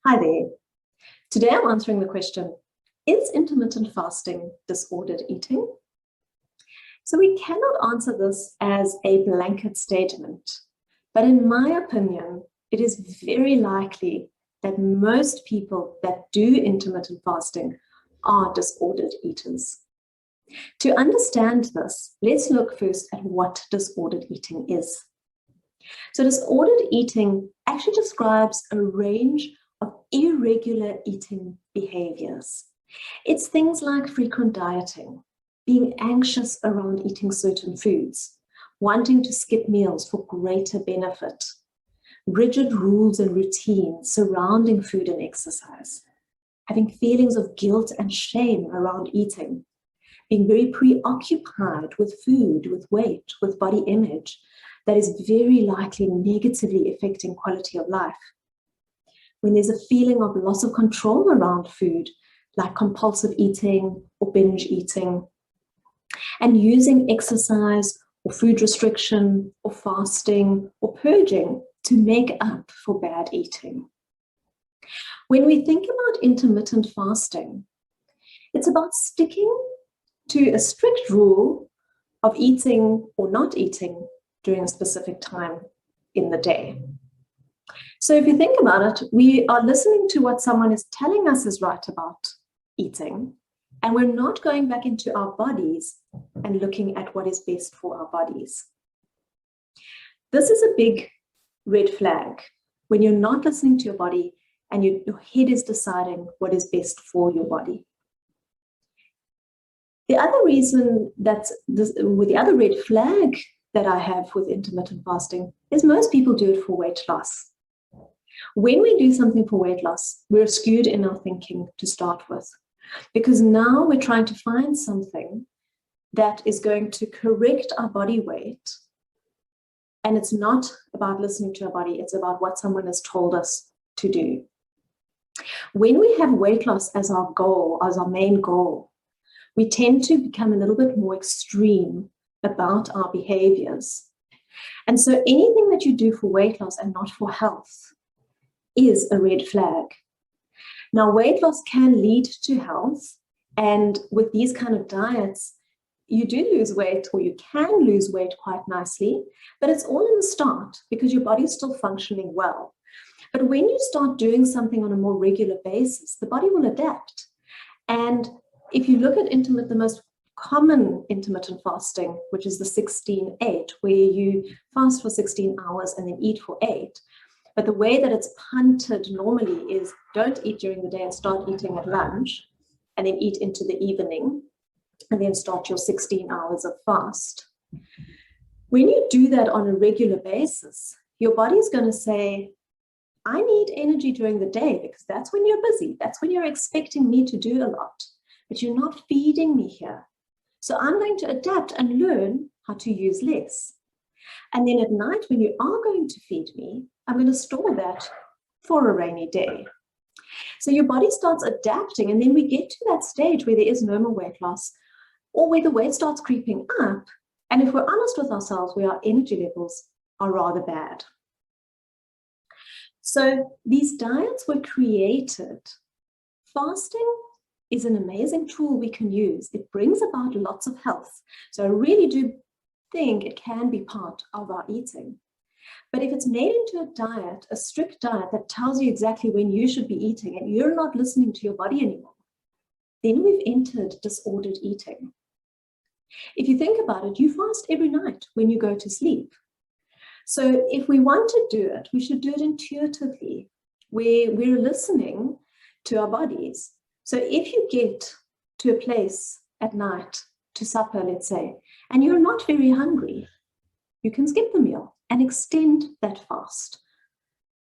Hi there. Today I'm answering the question, is intermittent fasting disordered eating? So we cannot answer this as a blanket statement, but in my opinion, it is very likely that most people that do intermittent fasting are disordered eaters. To understand this, let's look first at what disordered eating is. So disordered eating actually describes a range of irregular eating behaviors. It's things like frequent dieting, being anxious around eating certain foods, wanting to skip meals for greater benefit, rigid rules and routines surrounding food and exercise, having feelings of guilt and shame around eating, being very preoccupied with food, with weight, with body image, that is very likely negatively affecting quality of life. When there's a feeling of loss of control around food, like compulsive eating or binge eating, and using exercise or food restriction or fasting or purging to make up for bad eating. When we think about intermittent fasting, it's about sticking to a strict rule of eating or not eating during a specific time in the day. So if you think about it, we are listening to what someone is telling us is right about eating, and we're not going back into our bodies and looking at what is best for our bodies. This is a big red flag when you're not listening to your body and your head is deciding what is best for your body. The other reason with the other red flag that I have with intermittent fasting is most people do it for weight loss. When we do something for weight loss, we're skewed in our thinking to start with, because now we're trying to find something that is going to correct our body weight. And it's not about listening to our body, it's about what someone has told us to do. When we have weight loss as our goal, as our main goal, we tend to become a little bit more extreme about our behaviors. And so anything that you do for weight loss and not for health is a red flag. Now, weight loss can lead to health, and with these kind of diets, you do lose weight, or you can lose weight quite nicely, but it's all in the start because your body's still functioning well. But when you start doing something on a more regular basis, the body will adapt. And if you look at the most common intermittent fasting, which is the 16-8, where you fast for 16 hours and then eat for 8. But the way that it's punted normally is don't eat during the day and start eating at lunch, and then eat into the evening, and then start your 16 hours of fast. When you do that on a regular basis, your body's going to say, I need energy during the day because that's when you're busy. That's when you're expecting me to do a lot, but you're not feeding me here. So I'm going to adapt and learn how to use less. And then at night, when you are going to feed me, I'm going to store that for a rainy day. So your body starts adapting, and then we get to that stage where there is no more weight loss, or where the weight starts creeping up. And if we're honest with ourselves, where our energy levels are rather bad. So these diets were created. Fasting is an amazing tool we can use. It brings about lots of health. So I really do think it can be part of our eating. But if it's made into a diet, a strict diet that tells you exactly when you should be eating and you're not listening to your body anymore, then we've entered disordered eating. If you think about it, you fast every night when you go to sleep. So if we want to do it, we should do it intuitively, where we're listening to our bodies. So if you get to a place at night to supper, let's say, and you're not very hungry, you can skip the meal and extend that fast.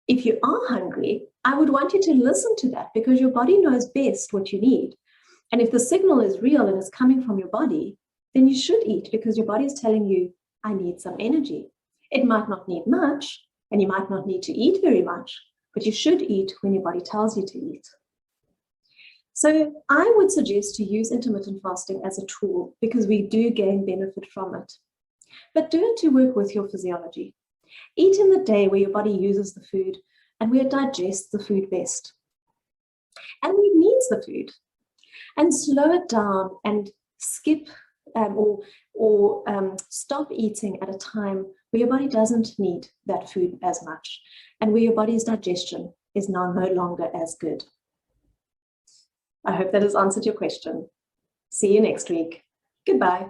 If you are hungry, I would want you to listen to that because your body knows best what you need. And if the signal is real and it's coming from your body, then you should eat because your body is telling you, I need some energy. It might not need much, and you might not need to eat very much, but you should eat when your body tells you to eat. So I would suggest to use intermittent fasting as a tool because we do gain benefit from it. But do it to work with your physiology. Eat in the day where your body uses the food and where it digests the food best. and it needs the food. And slow it down and skip or stop eating at a time where your body doesn't need that food as much and where your body's digestion is now no longer as good. I hope that has answered your question. See you next week. Goodbye.